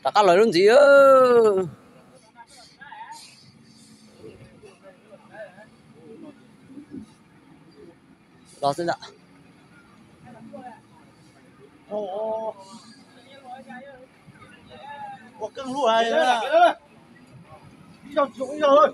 Tất cả lời luôn gì ơ. Đó xin ạ. Ồ. Có cưng lúa này. Đi đâu thôi.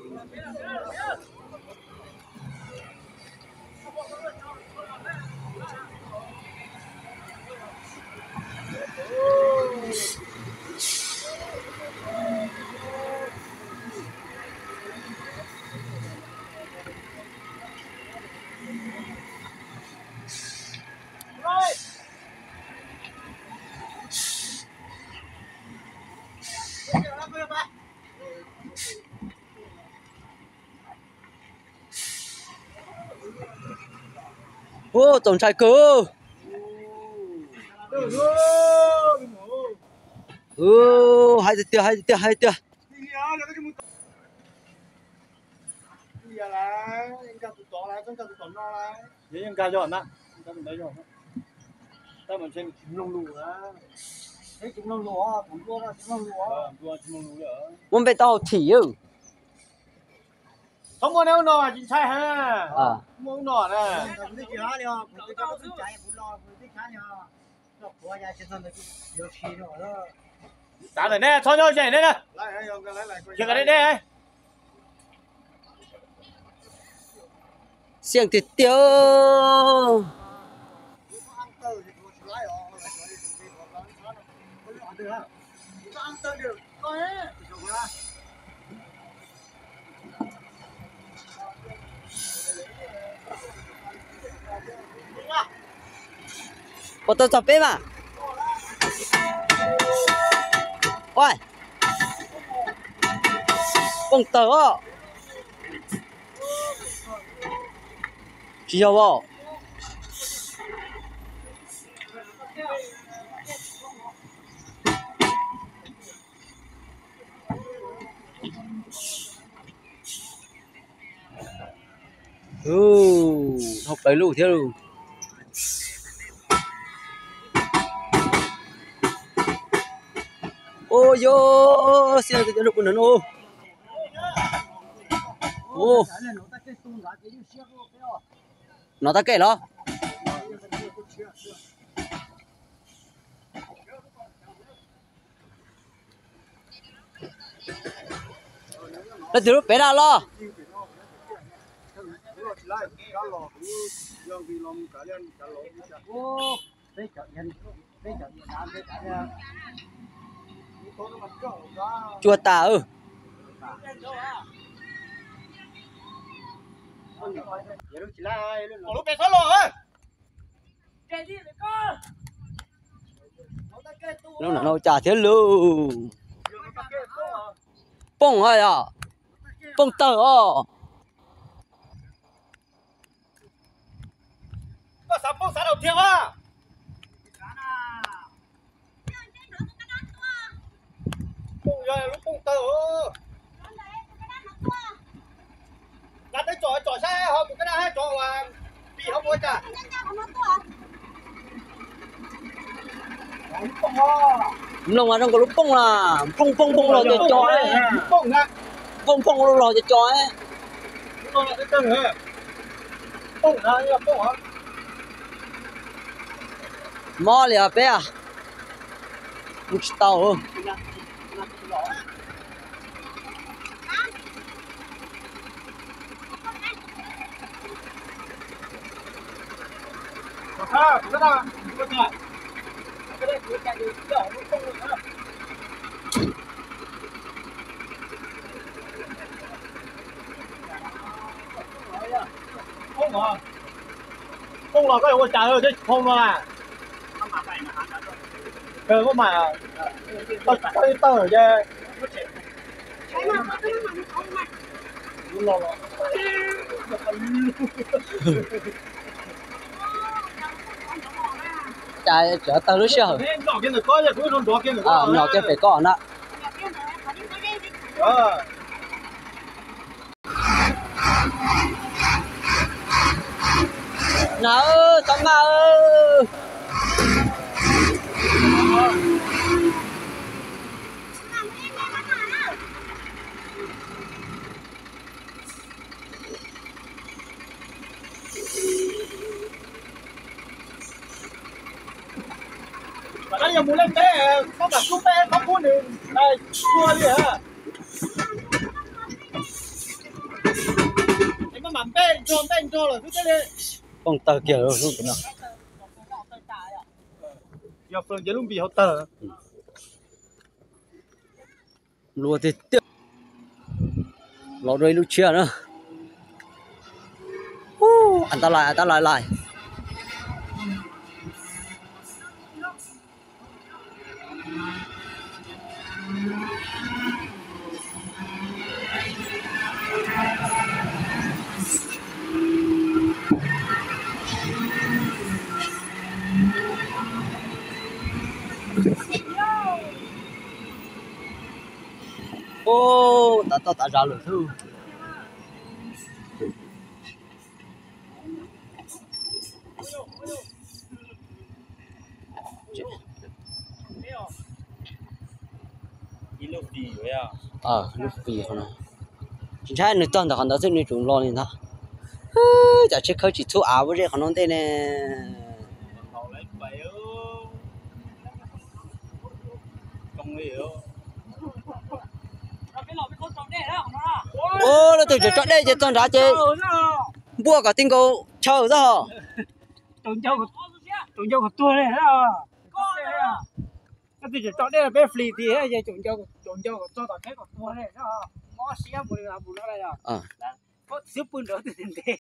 Ô, tổng trai cơ. Hai tia. Em ca cho hẳn á. Ta mình xem chim lông lù á. Thấy chim lông lù á, thủ đua ra chim lông lù á. Chim lông lù nữa. Muốn về tàu thỉ ư. Không có nếu nọ chính sai ha. À. Muốn nọ nè. Trả lại nè, cho nhau chạy nè nè. Chưa cái đấy nè. Xiềng thịt tiêu. Có tôi chọc bếp à? Ôi. Bông tớ. Chị hiểu không? Học đấy lù thế lù. Ô yo, xin cái lục của nó ô. Ô. Nó ta kể đó. Nó từ lúc bé nào lo. Chua tà ư. Lúc bé thoát lò ơi. Nó trả thế luôn. Bông hay à? Bông tờ à? Có sắm bông sáng đầu tiên à? Bông rồi lúc bông tờ. Đặt cái chổi xe không một cái nào hết chổi mà bị không có cả. Lông mà trong có lúc bông là bông rồi cho chói. Bông nè. Bông rồi cho chói. Bông là cái cân hả? Bông hả? Bông hả? Mò lìa bé à? Một tàu ư? À, rất là rất là cái đấy cứ chạy đi đỏ nó không được nữa. Không à? Không là cái ông trả lời chứ không là có mà tao ở đây lo lo Chạy chở tao lúc xưa. nhỏ kia được có chứ cũng không nhỏ kia được có. Nhỏ kia phải có đó. Nào ơi, tao mà ơi. Đây giờ muốn lên bé có cả chú bé không muốn được đây cua đi hả em mà mắm bé cho là cứ thế đi con tờ kiểu rồi luôn cái nào giờ phường giờ luôn bị hậu tờ lúa thì tiếp lúa đây lúc chia nữa anh ta lại ta ra rồi thôi lúc gì không nào chính xác người toàn là hắn đó sẽ người chúng lo lên đó chả chết khơi chỉ thu áo với hắn nói thế này ô nó từ chỗ đây chỉ toàn ra chơi bua cả tinh cầu chờ đó tụi châu của tôi này đó cái gì chỗ đây là bé free thì hết giờ tụi châu của tôi toàn thế của tôi này đó ngó xía bùi là bùi đó đây à có xíu bùi nữa thì thế